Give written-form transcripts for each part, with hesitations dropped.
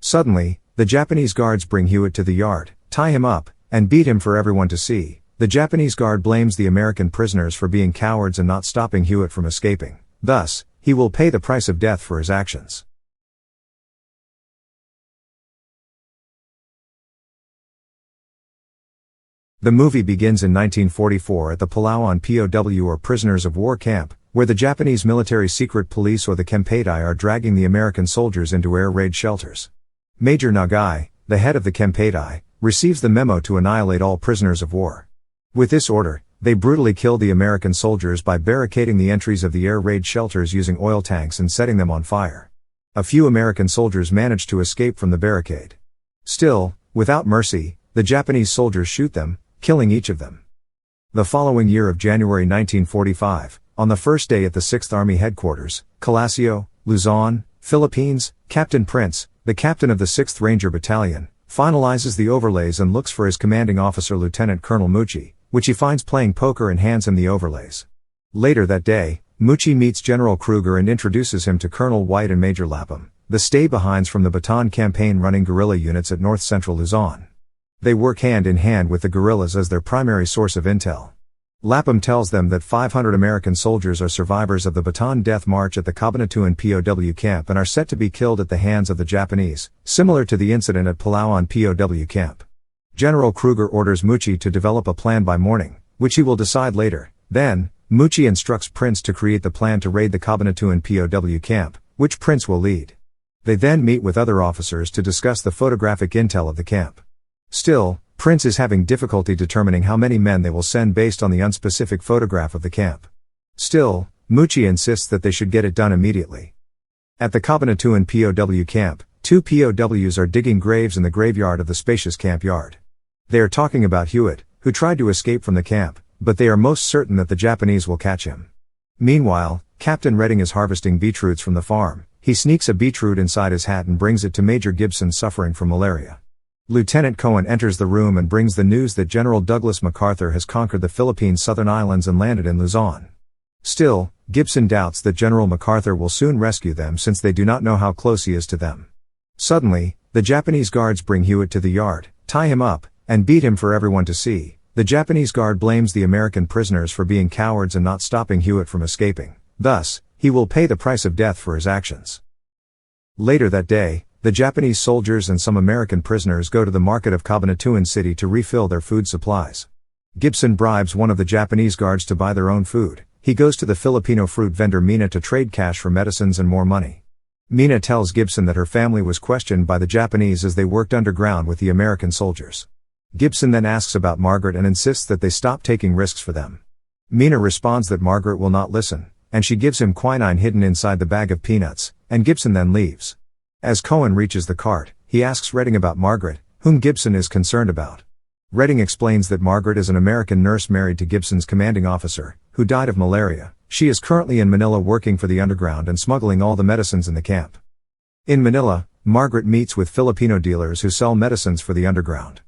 Suddenly, the Japanese guards bring Hewitt to the yard, tie him up, and beat him for everyone to see. The Japanese guard blames the American prisoners for being cowards and not stopping Hewitt from escaping. Thus, he will pay the price of death for his actions. The movie begins in 1944 at the Palawan POW or prisoners of war camp, where the Japanese military secret police or the Kempeitai are dragging the American soldiers into air raid shelters. Major Nagai, the head of the Kempeitai, receives the memo to annihilate all prisoners of war. With this order, they brutally kill the American soldiers by barricading the entries of the air raid shelters using oil tanks and setting them on fire. A few American soldiers manage to escape from the barricade. Still, without mercy, the Japanese soldiers shoot them, killing each of them. The following year of January 1945, on the first day at the 6th Army Headquarters, Calacio, Luzon, Philippines, Captain Prince, the captain of the 6th Ranger Battalion, finalizes the overlays and looks for his commanding officer Lieutenant Colonel Mucci, which he finds playing poker and hands him the overlays. Later that day, Mucci meets General Kruger and introduces him to Colonel White and Major Lapham, the stay-behinds from the Bataan campaign running guerrilla units at north-central Luzon. They work hand in hand with the guerrillas as their primary source of intel. Lapham tells them that 500 American soldiers are survivors of the Bataan Death March at the Cabanatuan POW camp and are set to be killed at the hands of the Japanese, similar to the incident at Palawan POW camp. General Kruger orders Mucci to develop a plan by morning, which he will decide later. Then, Mucci instructs Prince to create the plan to raid the Cabanatuan POW camp, which Prince will lead. They then meet with other officers to discuss the photographic intel of the camp. Still, Prince is having difficulty determining how many men they will send based on the unspecific photograph of the camp. Still, Mucci insists that they should get it done immediately. At the Cabanatuan POW camp, 2 POWs are digging graves in the graveyard of the spacious camp yard. They are talking about Hewitt, who tried to escape from the camp, but they are most certain that the Japanese will catch him. Meanwhile, Captain Redding is harvesting beetroots from the farm. He sneaks a beetroot inside his hat and brings it to Major Gibson suffering from malaria. Lieutenant Cohen enters the room and brings the news that General Douglas MacArthur has conquered the Philippine Southern Islands and landed in Luzon. Still, Gibson doubts that General MacArthur will soon rescue them since they do not know how close he is to them. Suddenly, the Japanese guards bring Hewitt to the yard, tie him up, and beat him for everyone to see. The Japanese guard blames the American prisoners for being cowards and not stopping Hewitt from escaping. Thus, he will pay the price of death for his actions. Later that day, the Japanese soldiers and some American prisoners go to the market of Cabanatuan City to refill their food supplies. Gibson bribes one of the Japanese guards to buy their own food. He goes to the Filipino fruit vendor Mina to trade cash for medicines and more money. Mina tells Gibson that her family was questioned by the Japanese as they worked underground with the American soldiers. Gibson then asks about Margaret and insists that they stop taking risks for them. Mina responds that Margaret will not listen, and she gives him quinine hidden inside the bag of peanuts, and Gibson then leaves. As Cohen reaches the cart, he asks Redding about Margaret, whom Gibson is concerned about. Redding explains that Margaret is an American nurse married to Gibson's commanding officer, who died of malaria. She is currently in Manila working for the underground and smuggling all the medicines in the camp. In Manila, Margaret meets with Filipino dealers who sell medicines for the underground.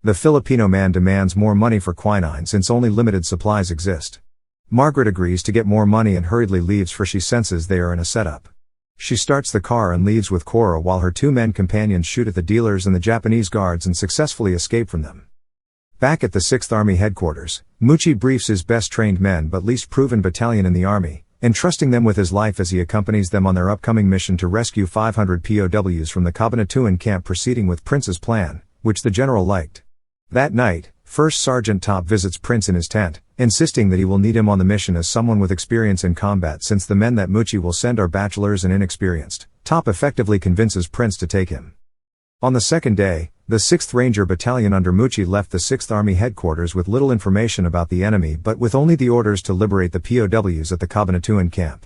The Filipino man demands more money for quinine since only limited supplies exist. Margaret agrees to get more money and hurriedly leaves, for she senses they are in a setup. She starts the car and leaves with Cora while her 2 men companions shoot at the dealers and the Japanese guards and successfully escape from them. Back at the 6th Army Headquarters, Mucci briefs his best trained men but least proven battalion in the army, entrusting them with his life as he accompanies them on their upcoming mission to rescue 500 POWs from the Cabanatuan camp, proceeding with Prince's plan, which the general liked. That night, First Sergeant Top visits Prince in his tent, insisting that he will need him on the mission as someone with experience in combat since the men that Mucci will send are bachelors and inexperienced. Top effectively convinces Prince to take him. On the second day, the 6th Ranger Battalion under Mucci left the 6th Army Headquarters with little information about the enemy but with only the orders to liberate the POWs at the Cabanatuan camp.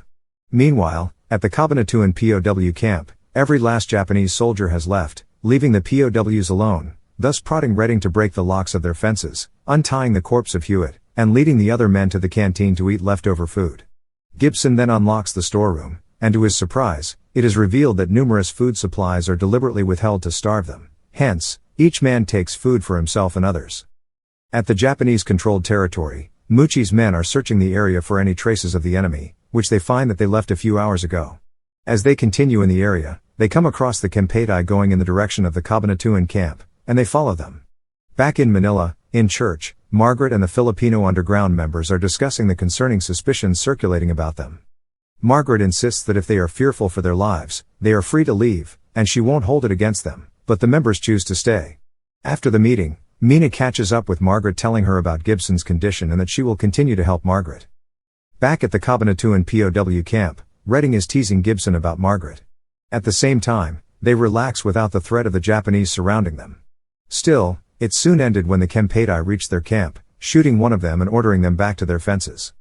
Meanwhile, at the Cabanatuan POW camp, every last Japanese soldier has left, leaving the POWs alone, thus prodding Redding to break the locks of their fences, untying the corpse of Hewitt, and leading the other men to the canteen to eat leftover food. Gibson then unlocks the storeroom, and to his surprise, it is revealed that numerous food supplies are deliberately withheld to starve them. Hence, each man takes food for himself and others. At the Japanese-controlled territory, Mucci's men are searching the area for any traces of the enemy, which they find that they left a few hours ago. As they continue in the area, They come across the Kempeitai going in the direction of the Cabanatuan camp, and they follow them. Back in Manila, in church, Margaret and the Filipino underground members are discussing the concerning suspicions circulating about them. Margaret insists that if they are fearful for their lives, they are free to leave, and she won't hold it against them, but the members choose to stay. After the meeting, Mina catches up with Margaret, telling her about Gibson's condition and that she will continue to help Margaret. Back at the Cabanatuan POW camp, Redding is teasing Gibson about Margaret. At the same time, they relax without the threat of the Japanese surrounding them. Still, it soon ended when the Kempeitai reached their camp, shooting one of them and ordering them back to their fences.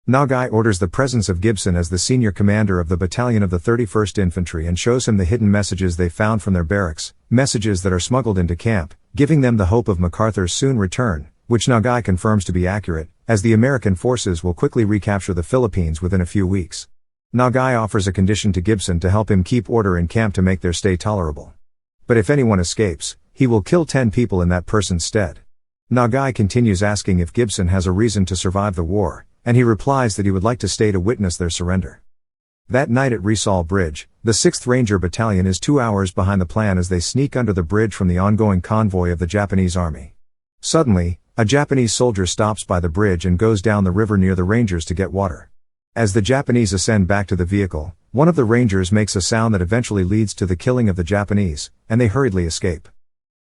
Nagai orders the presence of Gibson as the senior commander of the battalion of the 31st Infantry and shows him the hidden messages they found from their barracks, messages that are smuggled into camp, giving them the hope of MacArthur's soon return, which Nagai confirms to be accurate, as the American forces will quickly recapture the Philippines within a few weeks. Nagai offers a condition to Gibson to help him keep order in camp to make their stay tolerable. But if anyone escapes, he will kill 10 people in that person's stead. Nagai continues asking if Gibson has a reason to survive the war, and he replies that he would like to stay to witness their surrender. That night at Rizal Bridge, the 6th Ranger Battalion is 2 hours behind the plan as they sneak under the bridge from the ongoing convoy of the Japanese army. Suddenly, a Japanese soldier stops by the bridge and goes down the river near the Rangers to get water. As the Japanese ascend back to the vehicle, one of the Rangers makes a sound that eventually leads to the killing of the Japanese, and they hurriedly escape.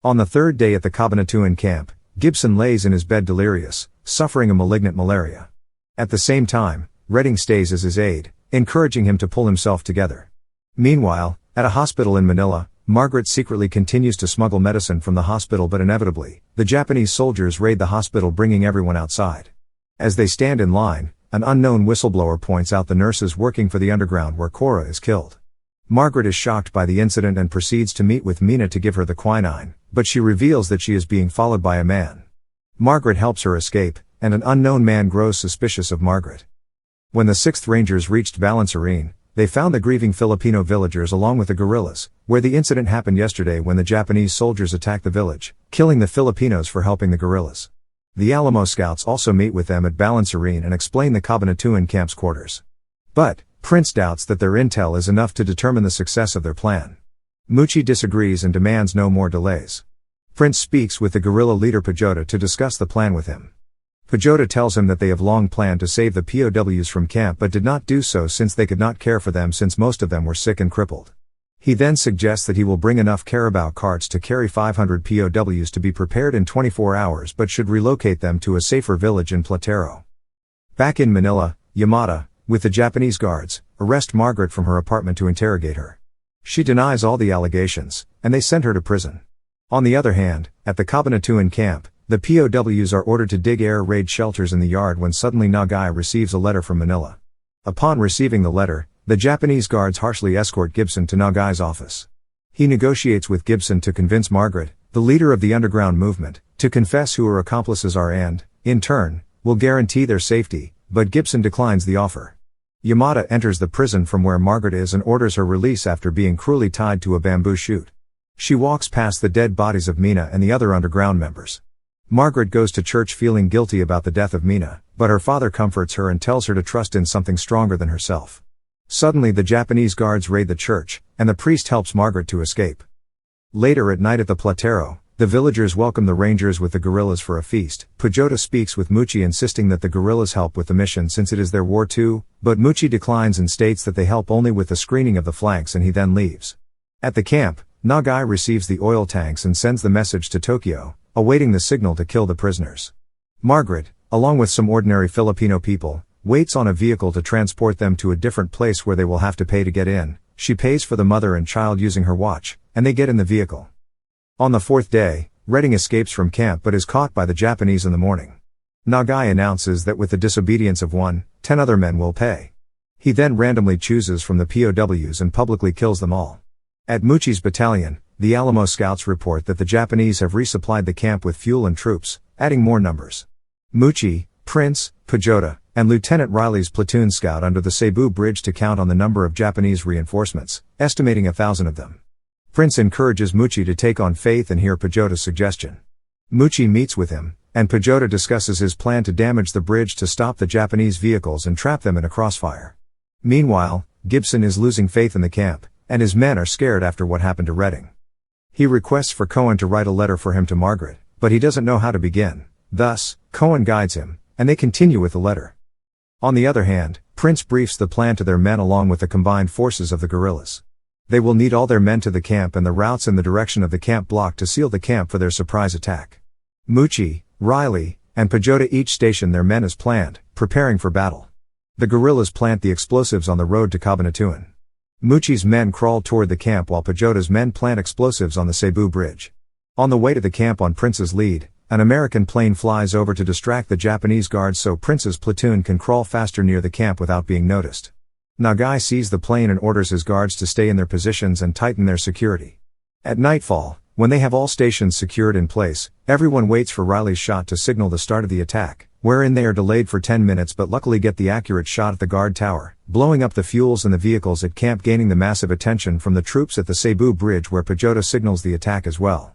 On the third day at the Cabanatuan camp, Gibson lays in his bed delirious, suffering a malignant malaria. At the same time, Redding stays as his aide, encouraging him to pull himself together. Meanwhile, at a hospital in Manila, Margaret secretly continues to smuggle medicine from the hospital, but inevitably, the Japanese soldiers raid the hospital, bringing everyone outside. As they stand in line, an unknown whistleblower points out the nurses working for the underground where Cora is killed. Margaret is shocked by the incident and proceeds to meet with Mina to give her the quinine, but she reveals that she is being followed by a man. Margaret helps her escape, and an unknown man grows suspicious of Margaret. When the 6th Rangers reached Balansarin, they found the grieving Filipino villagers along with the guerrillas, where the incident happened yesterday when the Japanese soldiers attacked the village, killing the Filipinos for helping the guerrillas. The Alamo scouts also meet with them at Balansarin and explain the Cabanatuan camp's quarters. But Prince doubts that their intel is enough to determine the success of their plan. Muchi disagrees and demands no more delays. Prince speaks with the guerrilla leader Pajota to discuss the plan with him. Pajota tells him that they have long planned to save the POWs from camp but did not do so since they could not care for them since most of them were sick and crippled. He then suggests that he will bring enough carabao carts to carry 500 POWs to be prepared in 24 hours but should relocate them to a safer village in Platero. Back in Manila, Yamada, with the Japanese guards, arrest Margaret from her apartment to interrogate her. She denies all the allegations, and they send her to prison. On the other hand, at the Cabanatuan camp, the POWs are ordered to dig air raid shelters in the yard when suddenly Nagai receives a letter from Manila. Upon receiving the letter, the Japanese guards harshly escort Gibson to Nagai's office. He negotiates with Gibson to convince Margaret, the leader of the underground movement, to confess who her accomplices are and, in turn, will guarantee their safety, but Gibson declines the offer. Yamada enters the prison from where Margaret is and orders her release after being cruelly tied to a bamboo shoot. She walks past the dead bodies of Mina and the other underground members. Margaret goes to church feeling guilty about the death of Mina, but her father comforts her and tells her to trust in something stronger than herself. Suddenly the Japanese guards raid the church, and the priest helps Margaret to escape. Later at night at the Platero, the villagers welcome the Rangers with the guerrillas for a feast. Pajota speaks with Muchi insisting that the guerrillas help with the mission since it is their war too, but Muchi declines and states that they help only with the screening of the flanks, and he then leaves. At the camp, Nagai receives the oil tanks and sends the message to Tokyo, awaiting the signal to kill the prisoners. Margaret, along with some ordinary Filipino people, waits on a vehicle to transport them to a different place where they will have to pay to get in. She pays for the mother and child using her watch, and they get in the vehicle. On the fourth day, Redding escapes from camp but is caught by the Japanese in the morning. Nagai announces that with the disobedience of 10 other men will pay. He then randomly chooses from the POWs and publicly kills them all. At Muchi's battalion, the Alamo scouts report that the Japanese have resupplied the camp with fuel and troops, adding more numbers. Muchi, Prince, Pajota, and Lieutenant Riley's platoon scout under the Cebu Bridge to count on the number of Japanese reinforcements, estimating 1,000 of them. Prince encourages Muchi to take on faith and hear Pajota's suggestion. Muchi meets with him, and Pajota discusses his plan to damage the bridge to stop the Japanese vehicles and trap them in a crossfire. Meanwhile, Gibson is losing faith in the camp, and his men are scared after what happened to Redding. He requests for Cohen to write a letter for him to Margaret, but he doesn't know how to begin. Thus, Cohen guides him, and they continue with the letter. On the other hand, Prince briefs the plan to their men along with the combined forces of the guerrillas. They will need all their men to the camp and the routes in the direction of the camp block to seal the camp for their surprise attack. Mucci, Riley, and Pajota each station their men as planned, preparing for battle. The guerrillas plant the explosives on the road to Cabanatuan. Mucci's men crawl toward the camp while Pajota's men plant explosives on the Cebu Bridge. On the way to the camp on Prince's lead, an American plane flies over to distract the Japanese guards so Prince's platoon can crawl faster near the camp without being noticed. Nagai sees the plane and orders his guards to stay in their positions and tighten their security. At nightfall, when they have all stations secured in place, everyone waits for Riley's shot to signal the start of the attack, wherein they are delayed for 10 minutes but luckily get the accurate shot at the guard tower, blowing up the fuels and the vehicles at camp, gaining the massive attention from the troops at the Cebu Bridge where Pajota signals the attack as well.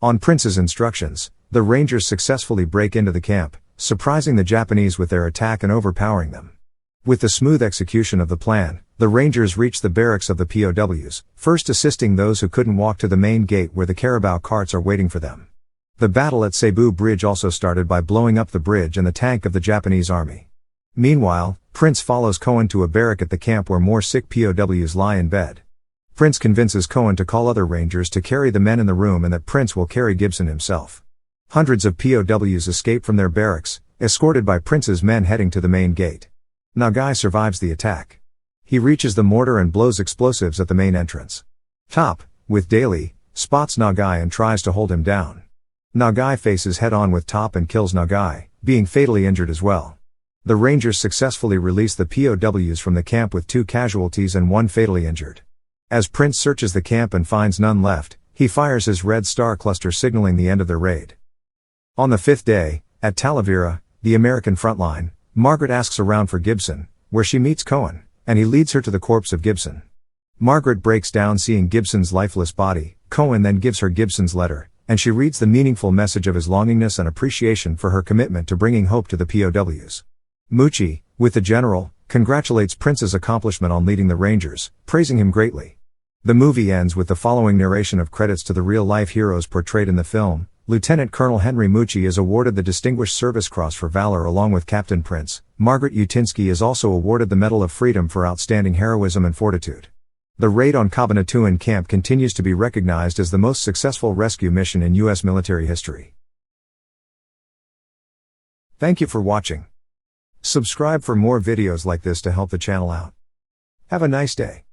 On Prince's instructions, the Rangers successfully break into the camp, surprising the Japanese with their attack and overpowering them. With the smooth execution of the plan, the Rangers reach the barracks of the POWs, first assisting those who couldn't walk to the main gate where the carabao carts are waiting for them. The battle at Cebu Bridge also started by blowing up the bridge and the tank of the Japanese army. Meanwhile, Prince follows Cohen to a barrack at the camp where more sick POWs lie in bed. Prince convinces Cohen to call other Rangers to carry the men in the room and that Prince will carry Gibson himself. Hundreds of POWs escape from their barracks, escorted by Prince's men heading to the main gate. Nagai survives the attack. He reaches the mortar and blows explosives at the main entrance. Top, with Daly, spots Nagai and tries to hold him down. Nagai faces head-on with Top and kills Nagai, being fatally injured as well. The Rangers successfully release the POWs from the camp with 2 casualties and 1 fatally injured. As Prince searches the camp and finds none left, he fires his red star cluster signaling the end of their raid. On the 5th day, at Talavera, the American front line, Margaret asks around for Gibson, where she meets Cohen, and he leads her to the corpse of Gibson. Margaret breaks down seeing Gibson's lifeless body. Cohen then gives her Gibson's letter, and she reads the meaningful message of his longingness and appreciation for her commitment to bringing hope to the POWs. Mucci, with the general, congratulates Prince's accomplishment on leading the Rangers, praising him greatly. The movie ends with the following narration of credits to the real-life heroes portrayed in the film. Lieutenant Colonel Henry Mucci is awarded the Distinguished Service Cross for Valor along with Captain Prince. Margaret Utinsky is also awarded the Medal of Freedom for outstanding heroism and fortitude. The raid on Cabanatuan camp continues to be recognized as the most successful rescue mission in U.S. military history. Thank you for watching. Subscribe for more videos like this to help the channel out. Have a nice day.